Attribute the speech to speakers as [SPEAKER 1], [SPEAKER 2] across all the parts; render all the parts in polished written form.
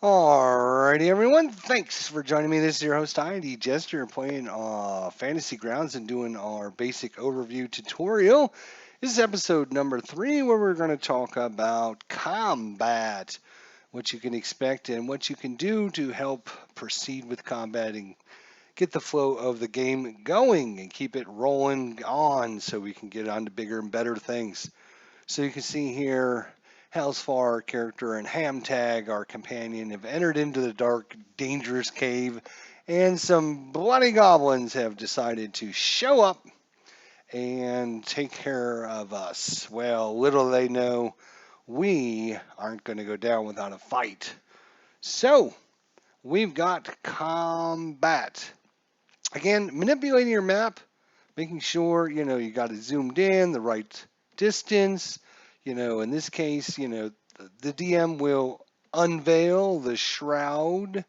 [SPEAKER 1] Alrighty, everyone. Thanks for joining me. This is your host, ID Jester, playing Fantasy Grounds and doing our basic overview tutorial. This is episode number 3, where we're going to talk about combat, what you can expect and what you can do to help proceed with combat and get the flow of the game going and keep it rolling on so we can get on to bigger and better things. So you can see here, Hellsfar, our character, and Hamtag, our companion, have entered into the dark, dangerous cave, and some bloody goblins have decided to show up and take care of us. Well, little they know, we aren't going to go down without a fight. So, we've got combat. Again, manipulating your map, making sure, you got it zoomed in, the right distance. In this case, the DM will unveil the shroud,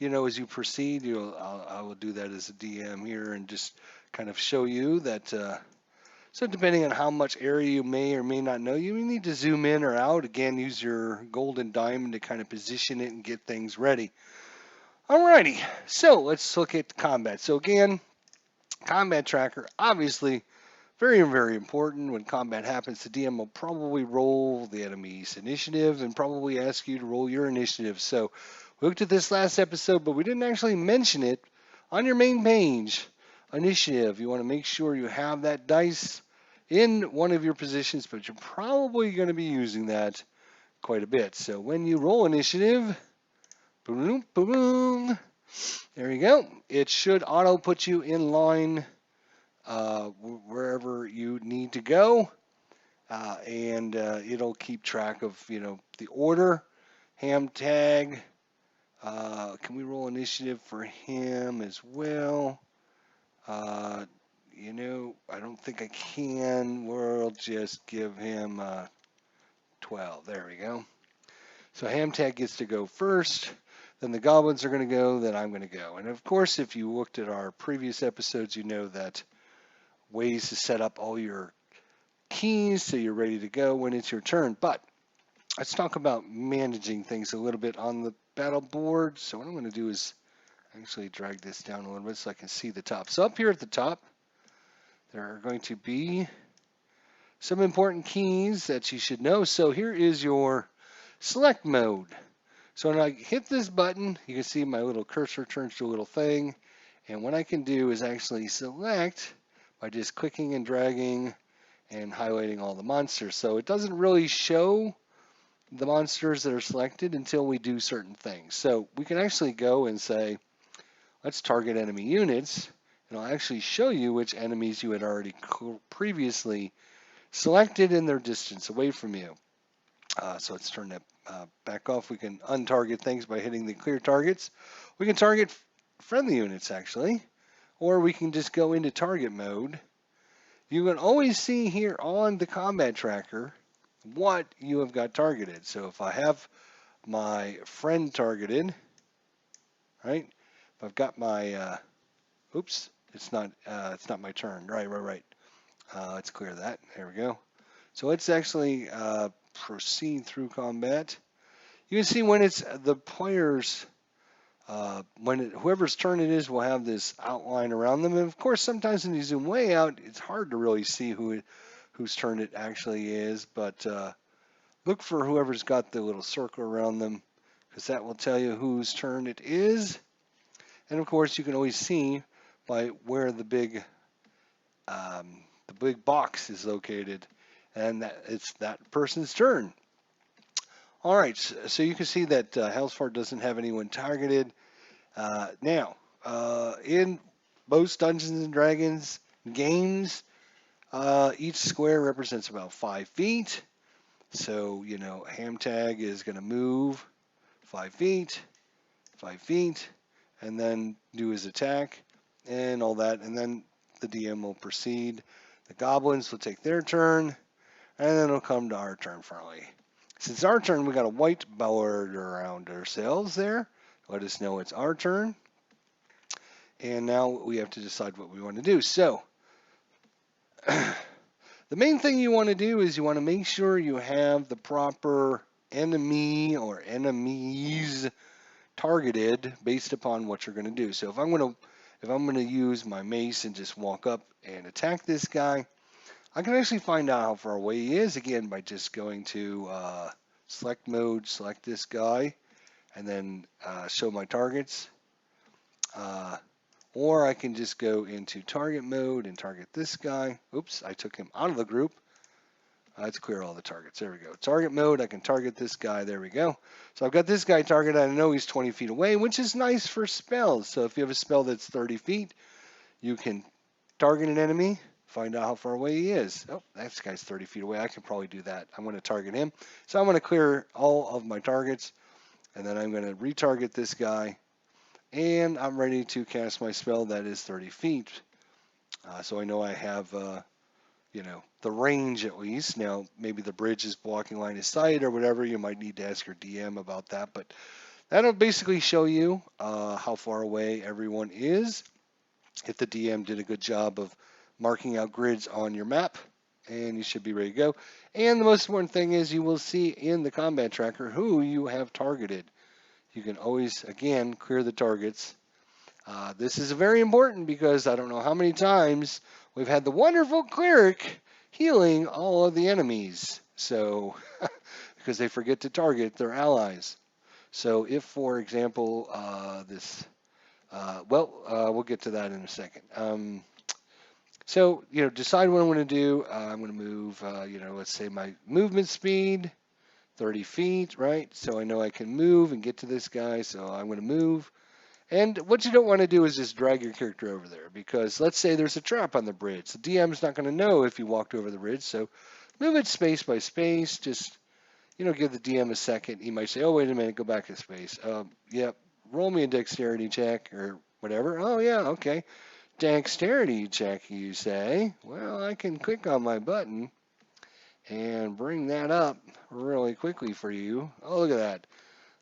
[SPEAKER 1] as you proceed. I will do that as a DM here and just kind of show you that. So depending on how much area you may or may not know, you may need to zoom in or out. Again, use your golden diamond to kind of position it and get things ready. Alrighty, so let's look at combat. So again, combat tracker, obviously very, very important. When combat happens, the DM will probably roll the enemy's initiative and probably ask you to roll your initiative. So we looked at this last episode, but we didn't actually mention it on your main page. Initiative, you want to make sure you have that dice in one of your positions, but you're probably going to be using that quite a bit. So when you roll initiative, boom, boom, boom, there you go. It should auto put you in line wherever you need to go, and it'll keep track of the order. Ham tag. Can we roll initiative for him as well? I don't think I can. We'll just give him 12. There we go. So ham tag gets to go first. Then the goblins are going to go. Then I'm going to go. And of course, if you looked at our previous episodes, you know that ways to set up all your keys so you're ready to go when it's your turn. But let's talk about managing things a little bit on the battle board. So what I'm going to do is actually drag this down a little bit so I can see the top. So up here at the top, there are going to be some important keys that you should know. So here is your select mode. So when I hit this button, you can see my little cursor turns to a little thing. And what I can do is actually select by just clicking and dragging and highlighting all the monsters. So it doesn't really show the monsters that are selected until we do certain things. So we can actually go and say, let's target enemy units, and I'll actually show you which enemies you had already previously selected in their distance away from you. So let's turn that back off. We can untarget things by hitting the clear targets. We can target friendly units actually, or we can just go into target mode. You can always see here on the combat tracker what you have got targeted. So if I have my friend targeted, right? If I've got my, oops, it's not my turn. Right. Let's clear that. There we go. So let's actually proceed through combat. You can see when it's the players, whoever's turn it is will have this outline around them. And of course, sometimes when you zoom way out, it's hard to really see whose turn it actually is. But look for whoever's got the little circle around them, because that will tell you whose turn it is. And of course, you can always see by where the big box is located, and that it's that person's turn. All right, so you can see that Hellsfar doesn't have anyone targeted. Now, in most Dungeons and Dragons games, each square represents about 5 feet. So, ham tag is going to move 5 feet, 5 feet, and then do his attack and all that. And then the DM will proceed. The goblins will take their turn, and then it'll come to our turn finally. Since our turn, we got a white board around ourselves there. Let us know it's our turn. And now we have to decide what we want to do. So, the main thing you want to do is you want to make sure you have the proper enemy or enemies targeted based upon what you're going to do. So if I'm going to use my mace and just walk up and attack this guy, I can actually find out how far away he is again by just going to select mode, select this guy, and then show my targets. Uh, or I can just go into target mode and target this guy. Oops, I took him out of the group. Let's clear all the targets. There we go. Target mode, I can target this guy. There we go. So I've got this guy targeted. I know he's 20 feet away, which is nice for spells. So if you have a spell that's 30 feet, you can target an enemy, find out how far away he is. Oh, that guy's 30 feet away. I can probably do that. I'm going to target him. So I'm going to clear all of my targets, and then I'm going to retarget this guy, and I'm ready to cast my spell that is 30 feet. So I know I have the range at least. Now, maybe the bridge is blocking line of sight or whatever. You might need to ask your DM about that, but that'll basically show you how far away everyone is. If the DM did a good job of marking out grids on your map, and you should be ready to go. And the most important thing is you will see in the combat tracker who you have targeted. You can always, again, clear the targets. This is very important because I don't know how many times we've had the wonderful cleric healing all of the enemies. So, because they forget to target their allies. So if, for example, we'll get to that in a second. So, decide what I'm going to do. I'm going to move, let's say my movement speed, 30 feet, right? So I know I can move and get to this guy, so I'm going to move. And what you don't want to do is just drag your character over there, because let's say there's a trap on the bridge. The DM's not going to know if you walked over the bridge, so move it space by space. Just, give the DM a second. He might say, oh, wait a minute, go back to space. Yep, roll me a dexterity check or whatever. Oh, yeah, okay. Dexterity check, you say? Well, I can click on my button and bring that up really quickly for you. Oh, look at that.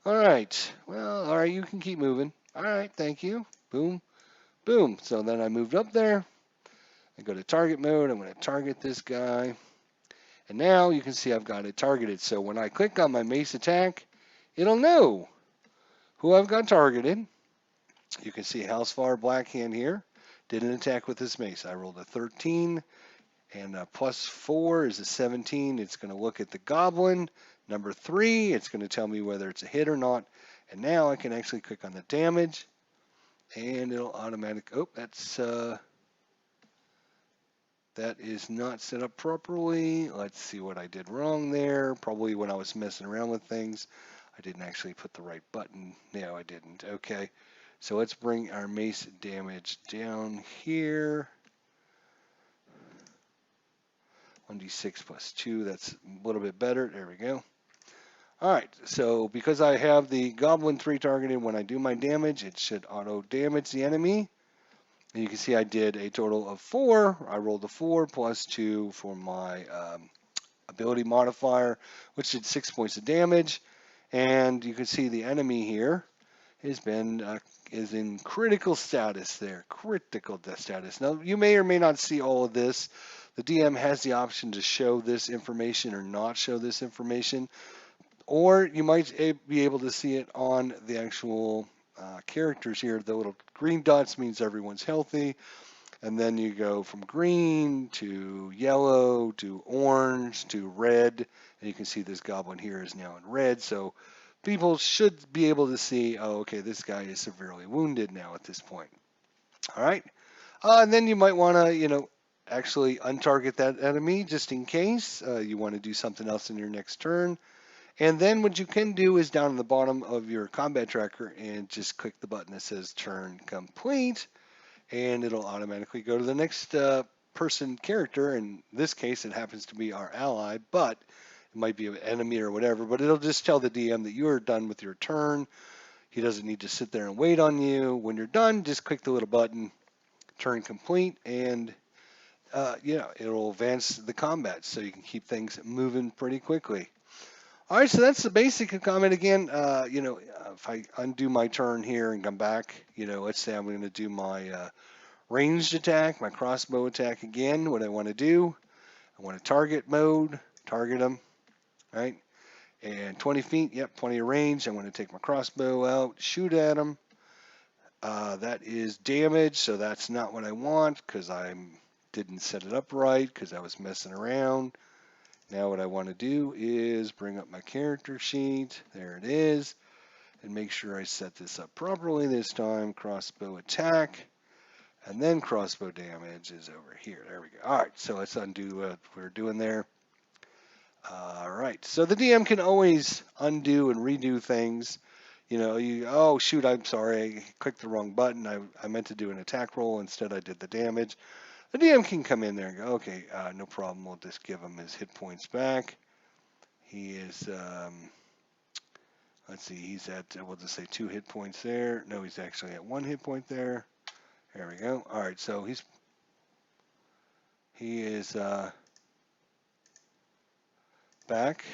[SPEAKER 1] All right. Well, all right, you can keep moving. All right, thank you. Boom, boom. So then I moved up there. I go to target mode. I'm going to target this guy. And now you can see I've got it targeted. So when I click on my mace attack, it'll know who I've got targeted. You can see Hellsfar Blackhand here. Did an attack with this mace. I rolled a 13, and plus 4 is a 17. It's going to look at the goblin. Number 3, it's going to tell me whether it's a hit or not. And now I can actually click on the damage, and it'll automatically. Oh, that is not set up properly. Let's see what I did wrong there. Probably when I was messing around with things, I didn't actually put the right button. No, I didn't. Okay, so let's bring our mace damage down here. 1d6 plus 2, that's a little bit better. There we go. All right, so because I have the Goblin 3 targeted, when I do my damage, it should auto-damage the enemy. And you can see I did a total of 4. I rolled a 4 plus 2 for my ability modifier, which did 6 points of damage. And you can see the enemy here is in critical status there, critical death status. Now, you may or may not see all of this. The DM has the option to show this information or not show this information, or you might be able to see it on the actual characters here. The little green dots means everyone's healthy, and then you go from green to yellow to orange to red, and you can see this goblin here is now in red. So people should be able to see, oh, okay, this guy is severely wounded now at this point. All right, and then you might want to, actually untarget that enemy just in case you want to do something else in your next turn. And then what you can do is down in the bottom of your combat tracker and just click the button that says turn complete, and it'll automatically go to the next person character. In this case, it happens to be our ally, but it might be an enemy or whatever, but it'll just tell the DM that you are done with your turn. He doesn't need to sit there and wait on you. When you're done, just click the little button, turn complete, and it'll advance the combat so you can keep things moving pretty quickly. All right, so that's the basic of combat. Again, if I undo my turn here and come back, let's say I'm going to do my ranged attack, my crossbow attack again. What I want to do, I want to target mode, target them, right? And 20 feet, yep, plenty of range. I'm going to take my crossbow out, shoot at him. That is damage, so that's not what I want because I didn't set it up right because I was messing around. Now what I want to do is bring up my character sheet. There it is. And make sure I set this up properly this time. Crossbow attack. And then crossbow damage is over here. There we go. All right, so let's undo what we're doing there. All right, so the DM can always undo and redo things. You know, oh shoot, I'm sorry, I clicked the wrong button. I meant to do an attack roll. Instead, I did the damage. The DM can come in there and go, okay, no problem. We'll just give him his hit points back. He is, let's see, he's at, we'll just say 2 hit points there. No, he's actually at 1 hit point there. There we go. All right, so he is back.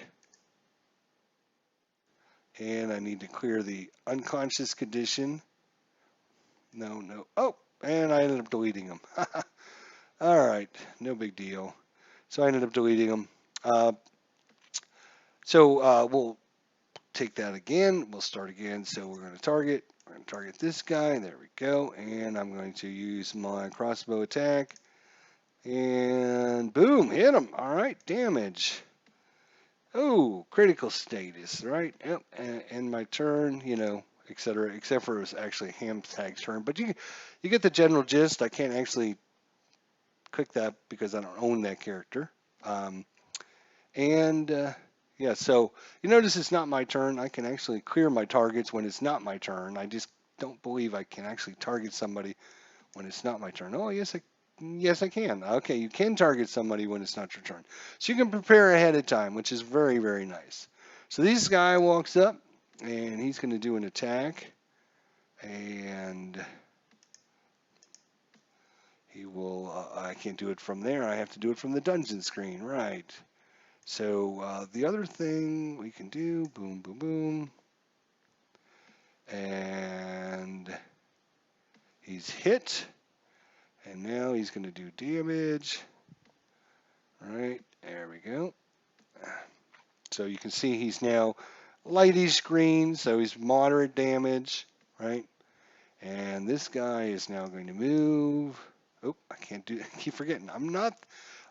[SPEAKER 1] And I need to clear the unconscious condition. No. Oh, and I ended up deleting him. All right, no big deal. So I ended up deleting him. We'll take that again. We'll start again. So we're going to target. We're going to target this guy. There we go. And I'm going to use my crossbow attack. And boom, hit him. All right, damage. Oh, critical status, right? Yep. And my turn, you know, etc. Except for it was actually Hamtag's turn. But you get the general gist. I can't actually click that because I don't own that character. Yeah, so you notice it's not my turn. I can actually clear my targets when it's not my turn. I just don't believe I can actually target somebody when it's not my turn. Oh, yes, I can. Okay, you can target somebody when it's not your turn. So you can prepare ahead of time, which is very, very nice. So this guy walks up, and he's going to do an attack. And he will, I can't do it from there. I have to do it from the dungeon screen, right. So the other thing we can do, boom, boom, boom. And he's hit. And now he's going to do damage. All right, there we go. So you can see he's now lightish green, so he's moderate damage, right? And this guy is now going to move. Oh, I can't do. I keep forgetting. I'm not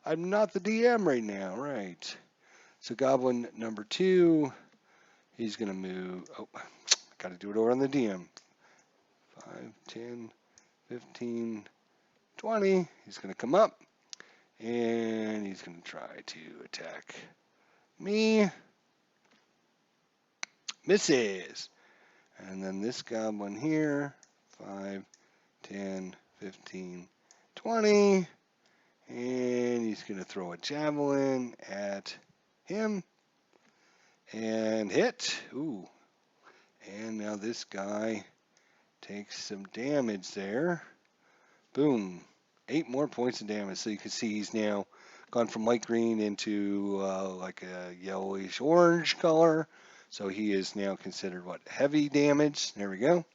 [SPEAKER 1] the DM right now, right? So goblin number 2, he's going to move. Oh, got to do it over on the DM. 5, 10, 15, 20. He's going to come up, and he's going to try to attack me. Misses. And then this goblin here, 5, 10, 15, 20. And he's going to throw a javelin at him. And hit. Ooh. And now this guy takes some damage there. Boom. 8 more points of damage. So you can see he's now gone from light green into like a yellowish orange color. So he is now considered what? Heavy damage. There we go.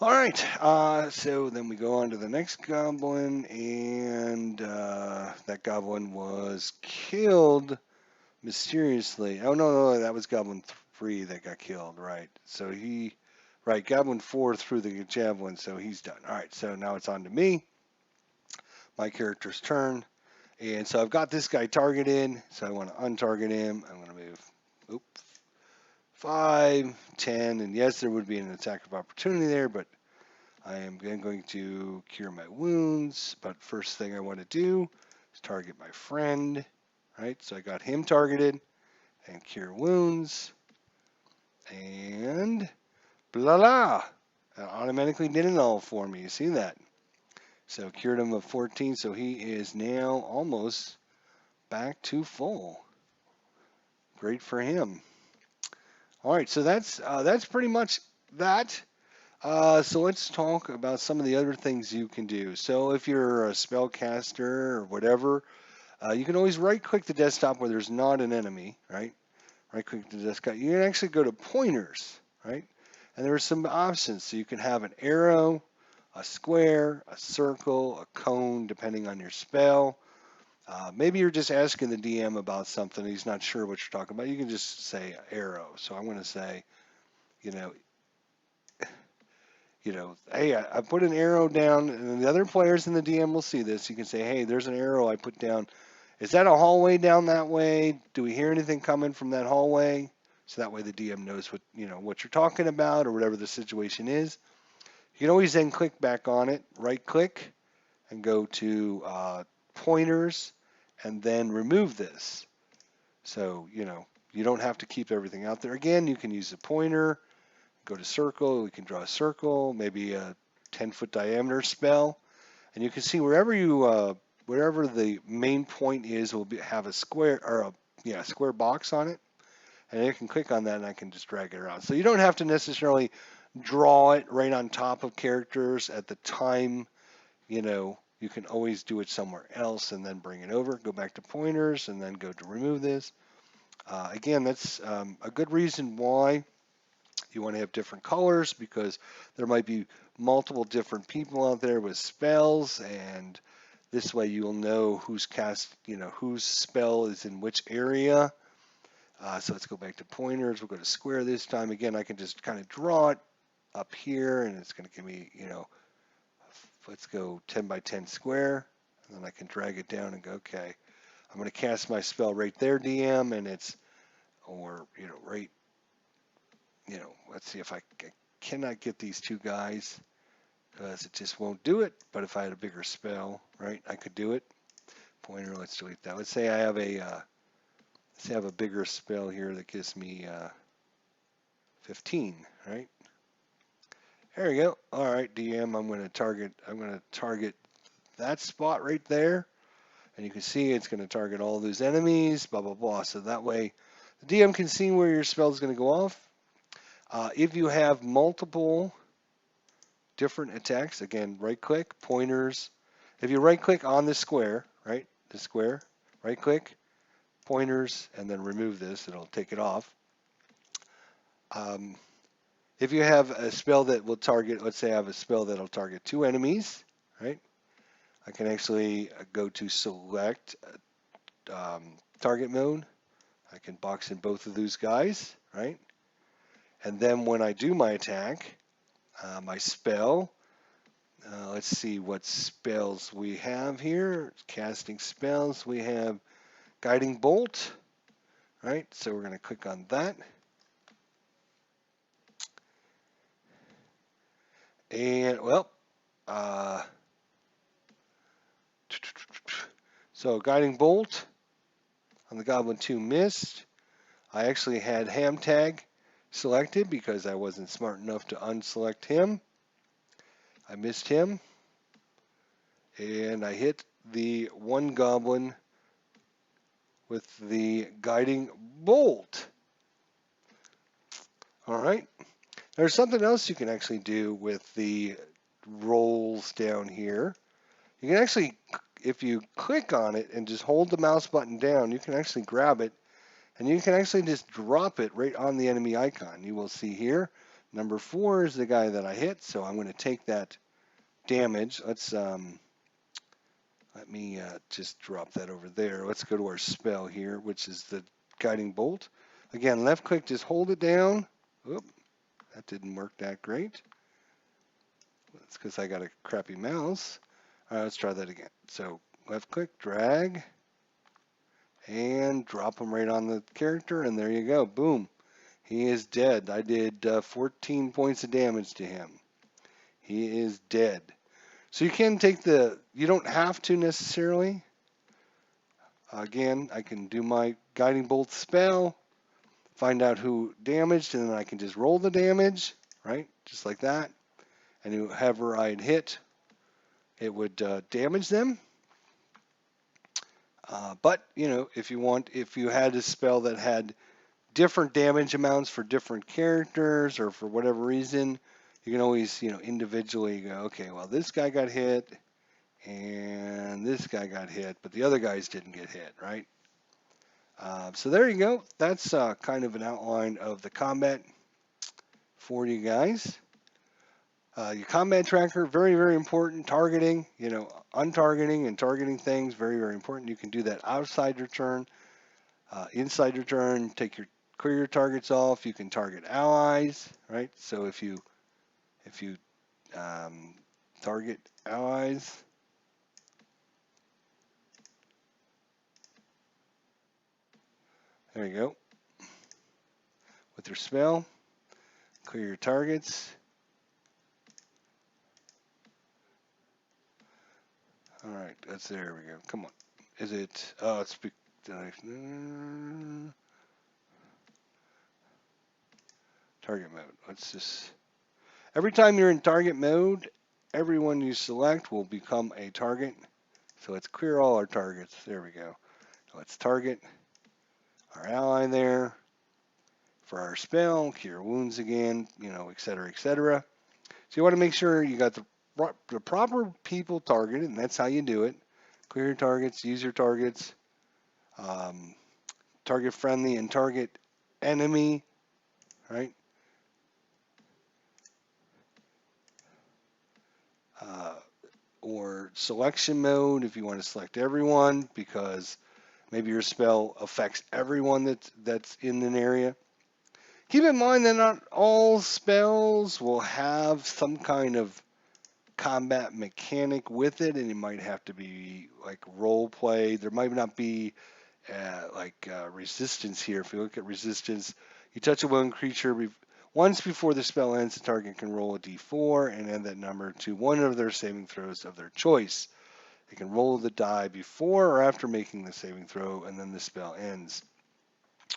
[SPEAKER 1] All right. So then we go on to the next goblin, and that goblin was killed mysteriously. Oh no, that was goblin 3 that got killed. Right. So right, goblin 4 threw the javelin, so he's done. All right. So now it's on to me. My character's turn. And so I've got this guy targeted, so I want to untarget him. I'm going to move 5, 10, and yes, there would be an attack of opportunity there, but I am going to cure my wounds. But first thing I want to do is target my friend, right? So I got him targeted and cure wounds. And blah, blah. It automatically did it all for me. You see that? So cured him of 14, so he is now almost back to full. Great for him. All right, so that's pretty much that. So let's talk about some of the other things you can do. So if you're a spellcaster or whatever, you can always right-click the desktop where there's not an enemy, right? Right-click the desktop. You can actually go to pointers, right? And there are some options. So you can have an arrow, a square, a circle, a cone, depending on your spell. Maybe you're just asking the DM about something. He's not sure what you're talking about. You can just say arrow. So I'm going to say, you know, hey, I put an arrow down, and the other players in the DM will see this. You can say, hey, there's an arrow I put down. Is that a hallway down that way? Do we hear anything coming from that hallway? So that way the DM knows what you're talking about or whatever the situation is. You can always then click back on it, right click, and go to pointers, and then remove this. So you don't have to keep everything out there. Again, you can use a pointer. Go to circle, we can draw a circle, maybe a 10-foot diameter spell, and you can see wherever the main point is will have a square or a square box on it, and I can click on that and I can just drag it around. So you don't have to necessarily draw it right on top of characters at the time. You can always do it somewhere else and then bring it over, go back to pointers, and then go to remove this. Again, that's a good reason why you want to have different colors, because there might be multiple different people out there with spells, and this way you'll know whose whose spell is in which area. So let's go back to pointers. We'll go to square this time. Again, I can just kind of draw it up here, and it's going to give me, let's go 10 by 10 square, and then I can drag it down and go, okay, I'm going to cast my spell right there, DM, and right, let's see if I cannot get these two guys because it just won't do it. But if I had a bigger spell, right, I could do it. Pointer, let's delete that. Let's say I have a bigger spell here that gives me 15, right? There we go. All right, DM, I'm going to target that spot right there. And you can see it's going to target all those enemies, blah, blah, blah. So that way the DM can see where your spell is going to go off. If you have multiple different attacks, again, right click, pointers. If you right click on the square, right, the square, right click, pointers, and then remove this, it'll take it off. If you have a spell that will target, let's say I have a spell that'll target two enemies, right, I can actually go to select target mode. I can box in both of those guys, right? And then when I do my attack, my spell, let's see what spells we have here. Casting spells, we have Guiding Bolt, right? So we're going to click on that. And, well, so Guiding Bolt on the Goblin 2 missed. I actually had Ham Tag selected because I wasn't smart enough to unselect him. I missed him. And I hit the one goblin with the Guiding Bolt. All right. There's something else you can actually do with the rolls down here. You can actually, if you click on it and just hold the mouse button down, you can actually grab it, and you can actually just drop it right on the enemy icon. You will see here, number 4 is the guy that I hit, so I'm going to take that damage. Let me just drop that over there. Let's go to our spell here, which is the Guiding Bolt. Again, left click, just hold it down. Oop, that didn't work that great. That's because I got a crappy mouse. All right, let's try that again. So left click, drag, and drop him right on the character, and there you go. Boom. He is dead. I did 14 points of damage to him. He is dead. So you can take you don't have to necessarily. Again, I can do my Guiding Bolt spell, find out who damaged, and then I can just roll the damage, right? Just like that. And whoever I'd hit, it would damage them. But, if you had a spell that had different damage amounts for different characters or for whatever reason, you can always, individually go, okay, well, this guy got hit and this guy got hit, but the other guys didn't get hit, right? So there you go. That's kind of an outline of the combat for you guys. Your combat tracker, very, very important. Targeting, untargeting and targeting things, very, very important. You can do that outside your turn, inside your turn. Clear your targets off. You can target allies, right? So if you um, target allies, there you go. With your spell, clear your targets. All right, there we go. Come on. Is it? Oh, it's. Target mode. Let's just. Every time you're in target mode, everyone you select will become a target. So let's clear all our targets. There we go. Let's target our ally there for our spell, cure wounds again, et cetera, et cetera. So you want to make sure you got the proper people targeted, and that's how you do it. Clear your targets, use your targets, um, target friendly and target enemy, right? Uh, or selection mode if you want to select everyone because maybe your spell affects everyone that's in an area. Keep in mind that not all spells will have some kind of combat mechanic with it, and it might have to be like role play. There might not be resistance here. If you look at resistance, you touch a willing creature once before the spell ends, the target can roll a d4 and add that number to one of their saving throws of their choice. They can roll the die before or after making the saving throw, and then the spell ends.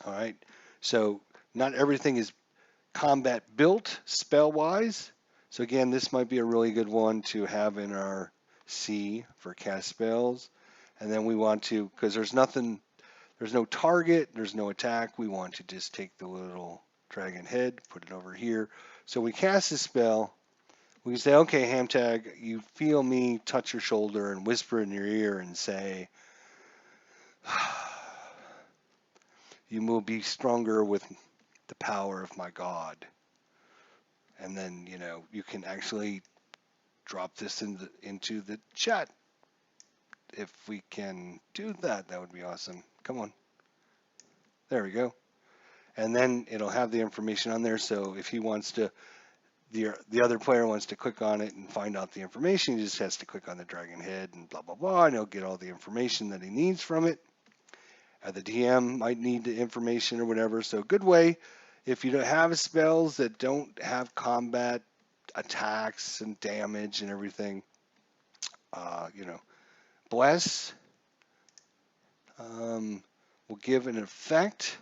[SPEAKER 1] All right. So not everything is combat built spell wise. So again, this might be a really good one to have in our C for cast spells. And then we want to, because there's no target, there's no attack, we want to just take the little dragon head, put it over here. So we cast a spell, we can say, okay, Hamtag, you feel me touch your shoulder and whisper in your ear and say, you will be stronger with the power of my God. And then, you can actually drop this into the chat. If we can do that, that would be awesome. Come on. There we go. And then it'll have the information on there. So if he wants to, the other player wants to click on it and find out the information, he just has to click on the dragon head and blah, blah, blah. And he'll get all the information that he needs from it. The DM might need the information or whatever. So good way. If you don't have spells that don't have combat attacks and damage and everything, bless will give an effect.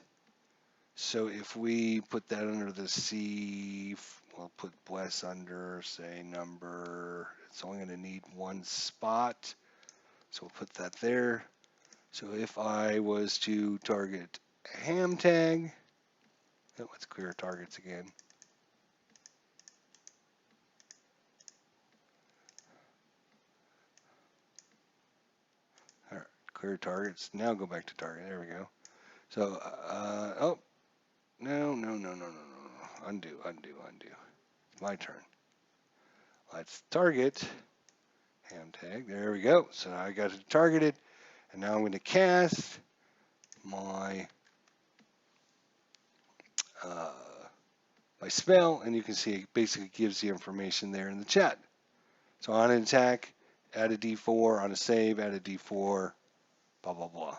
[SPEAKER 1] So if we put that under the C, we'll put bless under, say, number, it's only going to need one spot. So we'll put that there. So if I was to target ham tag, let's clear targets again. All right, clear targets. Now go back to target. There we go. So, oh, no. Undo. It's my turn. Let's target ham tag. There we go. So now I got it targeted. And now I'm going to cast my my spell, and you can see it basically gives the information there in the chat. So on an attack, add a d4. On a save, add a d4. Blah, blah, blah.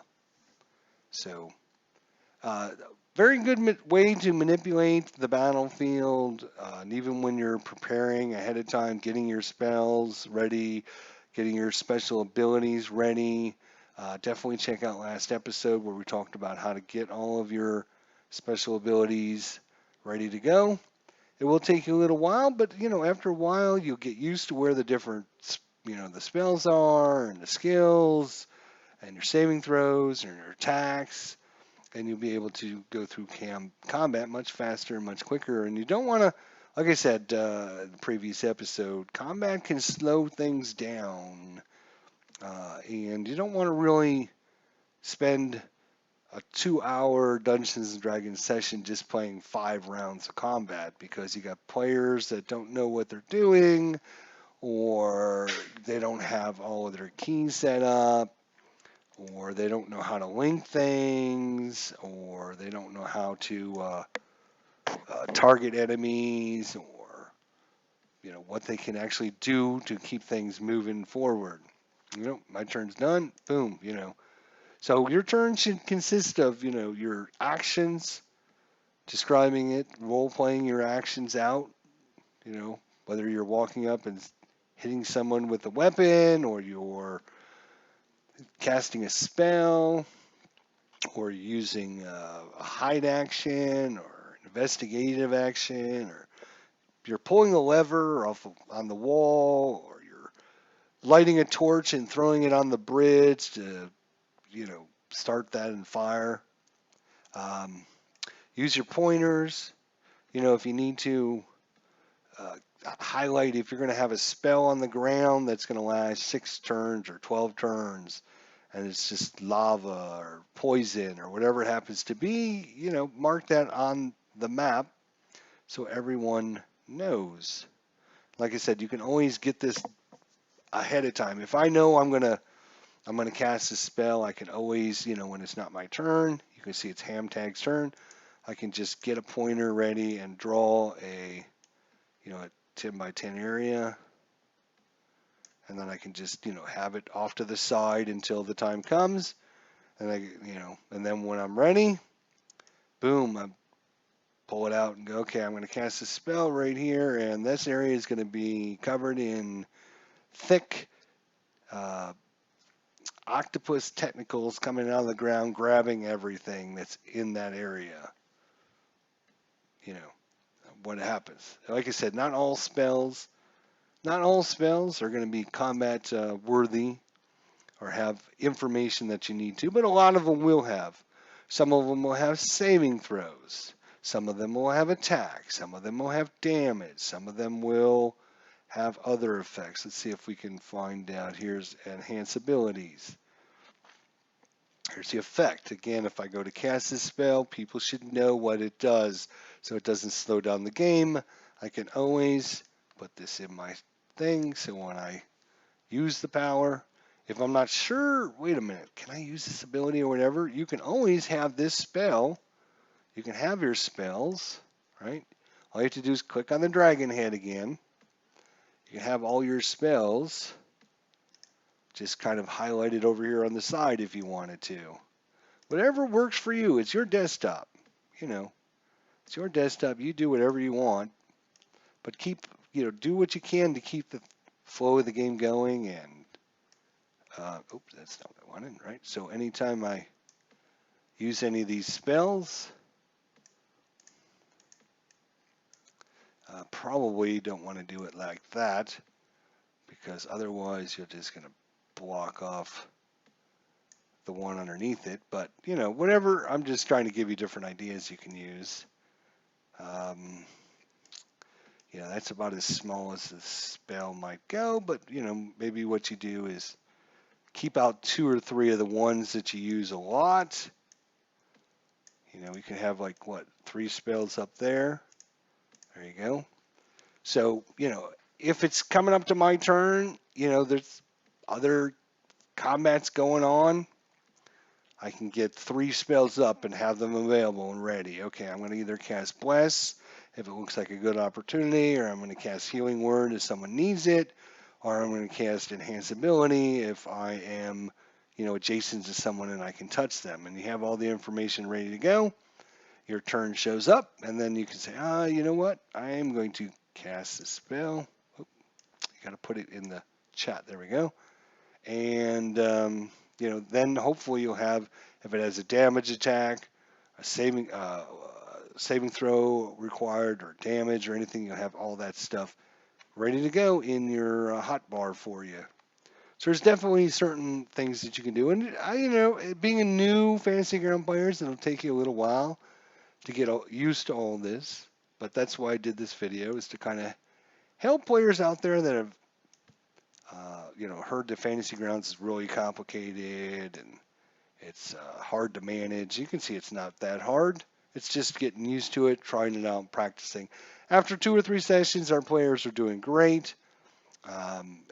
[SPEAKER 1] So very good way to manipulate the battlefield, and even when you're preparing ahead of time, getting your spells ready, getting your special abilities ready. Definitely check out last episode where we talked about how to get all of your special abilities ready to go. It will take you a little while, but after a while you'll get used to where the different the spells are and the skills and your saving throws and your attacks, and you'll be able to go through combat much faster and much quicker. And you don't want to, like I said in the previous episode, combat can slow things down, and you don't want to really spend a 2-hour Dungeons and Dragons session just playing 5 rounds of combat, because you got players that don't know what they're doing, or they don't have all of their keys set up, or they don't know how to link things, or they don't know how to target enemies, or what they can actually do to keep things moving forward. My turn's done. Boom. So your turn should consist of your actions, describing it, role playing your actions out. Whether you're walking up and hitting someone with a weapon, or you're casting a spell, or using a hide action, or investigative action, or you're pulling a lever off on the wall, or you're lighting a torch and throwing it on the bridge to, start that in fire. Um, Use your pointers. If you need to highlight, if you're going to have a spell on the ground that's going to last 6 turns or 12 turns, and it's just lava or poison or whatever it happens to be, mark that on the map so everyone knows. Like I said, you can always get this ahead of time. If I know I'm gonna cast a spell, I can always, when it's not my turn, you can see it's Hamtag's turn. I can just get a pointer ready and draw a 10 by 10 area, and then I can just, have it off to the side until the time comes, and and then when I'm ready, boom, I pull it out and go, okay, I'm going to cast a spell right here, and this area is going to be covered in thick uh, octopus tentacles coming out of the ground, grabbing everything that's in that area. What happens. Like I said, not all spells are going to be combat worthy or have information that you need to, but a lot of them will have. Some of them will have saving throws. Some of them will have attack. Some of them will have damage. Some of them will have other effects. Let's see if we can find out. Here's enhance abilities. Here's the effect. Again, if I go to cast this spell, people should know what it does so it doesn't slow down the game. I can always put this in my thing so when I use the power, if I'm not sure, wait a minute, can I use this ability or whatever? You can always have this spell. You can have your spells, right? All you have to do is click on the dragon head again. You can have all your spells just kind of highlighted over here on the side if you wanted to. Whatever works for you. It's your desktop. It's your desktop. You do whatever you want, but do what you can to keep the flow of the game going. And oops, that's not what I wanted, right? So anytime I use any of these spells, probably don't want to do it like that, because otherwise you're just going to block off the one underneath it. But whatever, I'm just trying to give you different ideas you can use. That's about as small as the spell might go, but maybe what you do is keep out 2 or 3 of the ones that you use a lot. We can have 3 spells up there. There you go. So, if it's coming up to my turn, there's other combats going on, I can get 3 spells up and have them available and ready. Okay, I'm going to either cast Bless if it looks like a good opportunity, or I'm going to cast Healing Word if someone needs it, or I'm going to cast Enhance Ability if I am, adjacent to someone and I can touch them. And you have all the information ready to go. Your turn shows up, and then you can say, you know what? I am going to cast a spell. You got to put it in the chat. There we go. And then hopefully you'll have, if it has a damage attack, a saving throw required, or damage or anything, you'll have all that stuff ready to go in your hotbar for you. So there's definitely certain things that you can do, and being a new Fantasy Ground players, it'll take you a little while to get used to all this, but that's why I did this video, is to kind of help players out there that have heard that Fantasy Grounds is really complicated, and It's hard to manage. You can see it's not that hard. It's just getting used to it, trying it out, practicing. After 2 or 3 sessions, our players are doing great,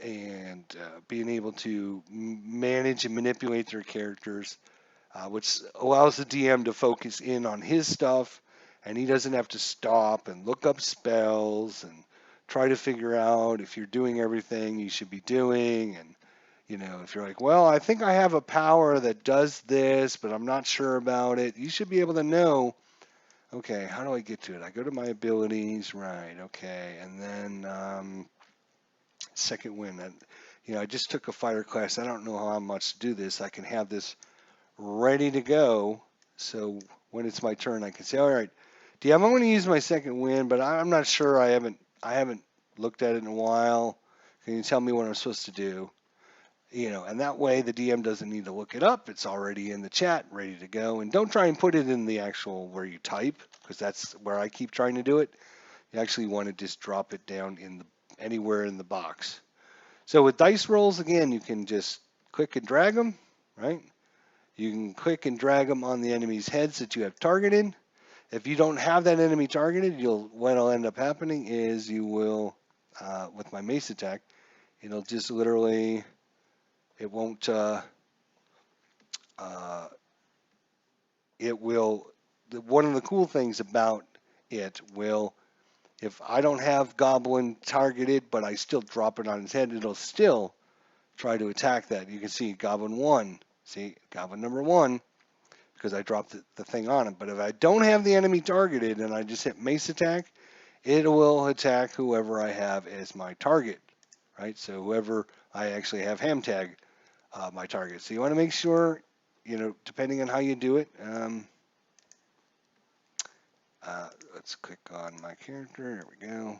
[SPEAKER 1] and being able to manage and manipulate their characters, which allows the DM to focus in on his stuff, and he doesn't have to stop and look up spells and try to figure out if you're doing everything you should be doing. And if you're like, well, I think I have a power that does this, but I'm not sure about it, you should be able to know, okay, how do I get to it? I go to my abilities, right, okay, and then second wind. And, I just took a fighter class. I don't know how much to do this. I can have this ready to go. So when it's my turn, I can say, all right, DM, I'm going to use my second wind, but I'm not sure. I haven't looked at it in a while. Can you tell me what I'm supposed to do? And that way the DM doesn't need to look it up. It's already in the chat, ready to go. And don't try and put it in the actual where you type, because that's where I keep trying to do it. You actually want to just drop it down anywhere in the box. So with dice rolls, again, you can just click and drag them, right? You can click and drag them on the enemy's heads that you have targeted. If you don't have that enemy targeted, what'll end up happening is you will, with my mace attack, it'll just literally, it won't, uh, it will, one of the cool things about it will, if I don't have Goblin targeted, but I still drop it on his head, it'll still try to attack that. You can see Goblin 1, see, Goblin number 1, because I dropped the thing on him. But if I don't have the enemy targeted and I just hit mace attack, it will attack whoever I have as my target, right? So whoever I actually have ham tag my target. So you want to make sure, depending on how you do it. Let's click on my character. There we go.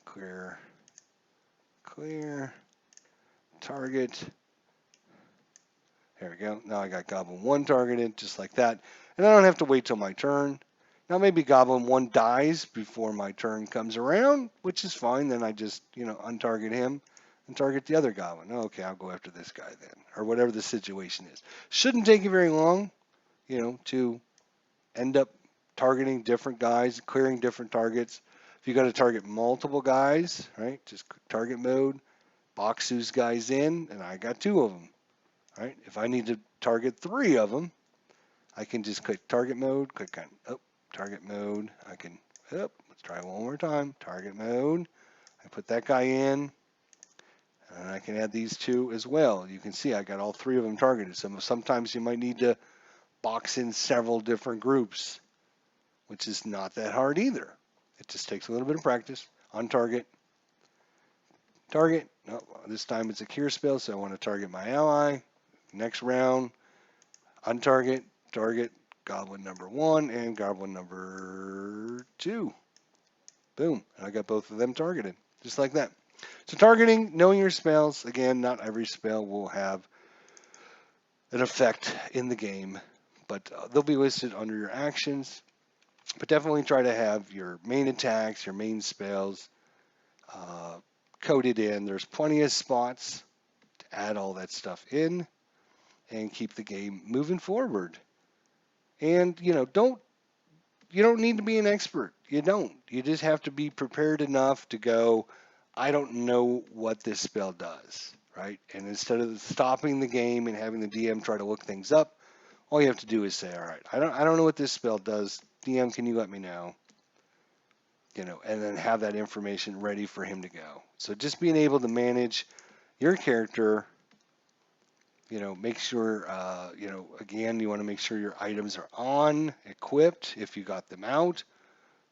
[SPEAKER 1] Clear, clear, target. There we go. Now I got Goblin 1 targeted, just like that. And I don't have to wait till my turn. Now maybe Goblin 1 dies before my turn comes around, which is fine. Then I just, untarget him and target the other Goblin. Okay, I'll go after this guy then, or whatever the situation is. Shouldn't take you very long, to end up targeting different guys, clearing different targets. If you got to target multiple guys, right, just target mode, box those guys in, and I got 2 of them. Right? If I need to target 3 of them, I can just click target mode, click on target mode. I can let's try one more time. Target mode. I put that guy in, and I can add these 2 as well. You can see I got all 3 of them targeted. Sometimes you might need to box in several different groups, which is not that hard either. It just takes a little bit of practice. On target. Target. Oh, this time it's a cure spell, so I want to target my ally. Next round, untarget, target, Goblin number 1 and Goblin number 2. Boom. And I got both of them targeted, just like that. So targeting, knowing your spells, again, not every spell will have an effect in the game, but they'll be listed under your actions. But definitely try to have your main attacks, your main spells coded in. There's plenty of spots to add all that stuff in and keep the game moving forward. And you don't need to be an expert. You don't. You just have to be prepared enough to go, I don't know what this spell does, right? And instead of stopping the game and having the DM try to look things up, all you have to do is say, all right, I don't know what this spell does. DM, can you let me know? And then have that information ready for him to go. So just being able to manage your character, make sure, again, you want to make sure your items are on, equipped, if you got them out.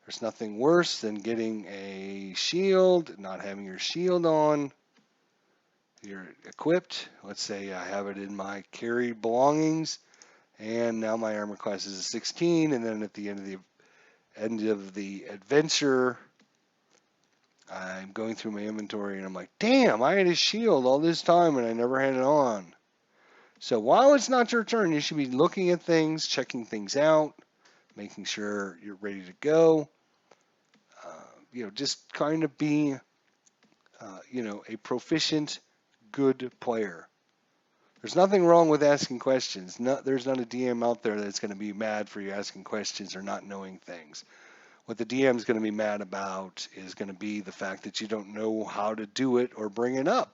[SPEAKER 1] There's nothing worse than getting a shield, not having your shield on. You're equipped. Let's say I have it in my carried belongings, and now my armor class is a 16, and then at the end of the adventure, I'm going through my inventory, and I'm like, damn, I had a shield all this time, and I never had it on. So while it's not your turn, you should be looking at things, checking things out, making sure you're ready to go. Just kind of be, a proficient, good player. There's nothing wrong with asking questions. There's not a DM out there that's going to be mad for you asking questions or not knowing things. What the DM is going to be mad about is going to be the fact that you don't know how to do it or bring it up.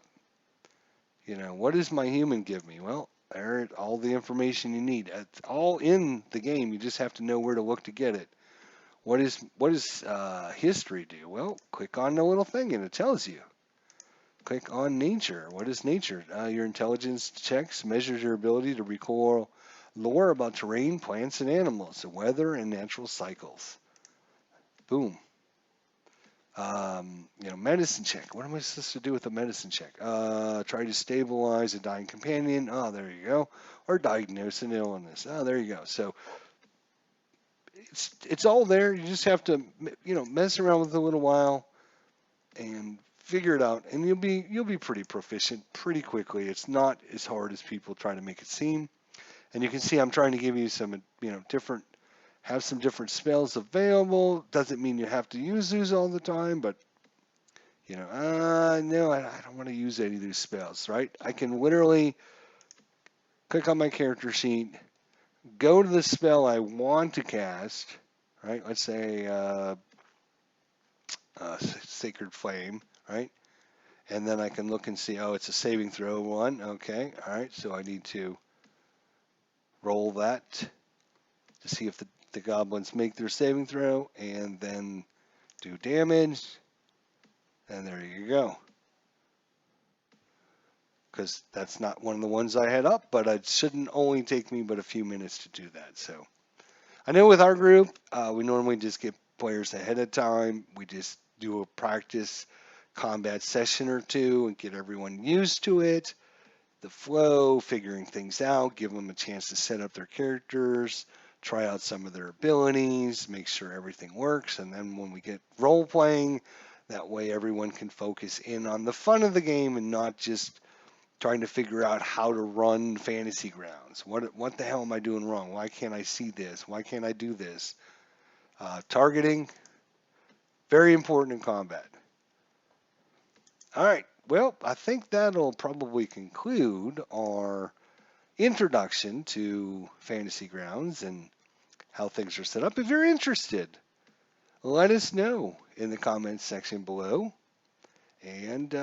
[SPEAKER 1] What does my human give me? Well, there, all the information you need. It's all in the game. You just have to know where to look to get it. What does history do? Well, click on the little thing and it tells you. Click on nature. What is nature? Your intelligence checks measures your ability to recall lore about terrain, plants, and animals, the weather, and natural cycles. Boom. Medicine check. What am I supposed to do with a medicine check? Try to stabilize a dying companion. Oh, there you go. Or diagnose an illness. Oh, there you go. So it's all there. You just have to mess around with it a little while and figure it out, and you'll be pretty proficient pretty quickly. It's not as hard as people try to make it seem. And you can see I'm trying to give you some different have some different spells available. Doesn't mean you have to use these all the time, but no, I don't want to use any of these spells, right? I can literally click on my character sheet, go to the spell I want to cast, right? Let's say Sacred Flame, right? And then I can look and see, oh, it's a saving throw one. Okay, all right, so I need to roll that to see if the goblins make their saving throw, and then do damage, and there you go. Because that's not one of the ones I had up, but it shouldn't only take me but a few minutes to do that. So I know with our group, we normally just get players ahead of time. We just do a practice combat session or two and get everyone used to it, the flow, figuring things out, give them a chance to set up their characters, try out some of their abilities, make sure everything works, and then when we get role playing, that way everyone can focus in on the fun of the game and not just trying to figure out how to run fantasy grounds. What the hell am I doing wrong? Why can't I see this? Why can't I do this? Targeting, very important in combat. All right. Well, I think that'll probably conclude our introduction to Fantasy Grounds and how things are set up. If you're interested, let us know in the comments section below. And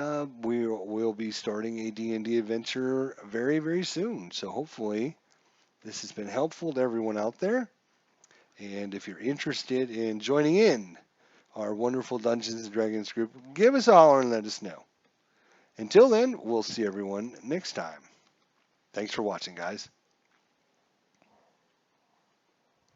[SPEAKER 1] we'll be starting a D&D adventure very, very soon. So hopefully this has been helpful to everyone out there. And if you're interested in joining in our wonderful Dungeons & Dragons group, give us a holler and let us know. Until then, we'll see everyone next time. Thanks for watching, guys.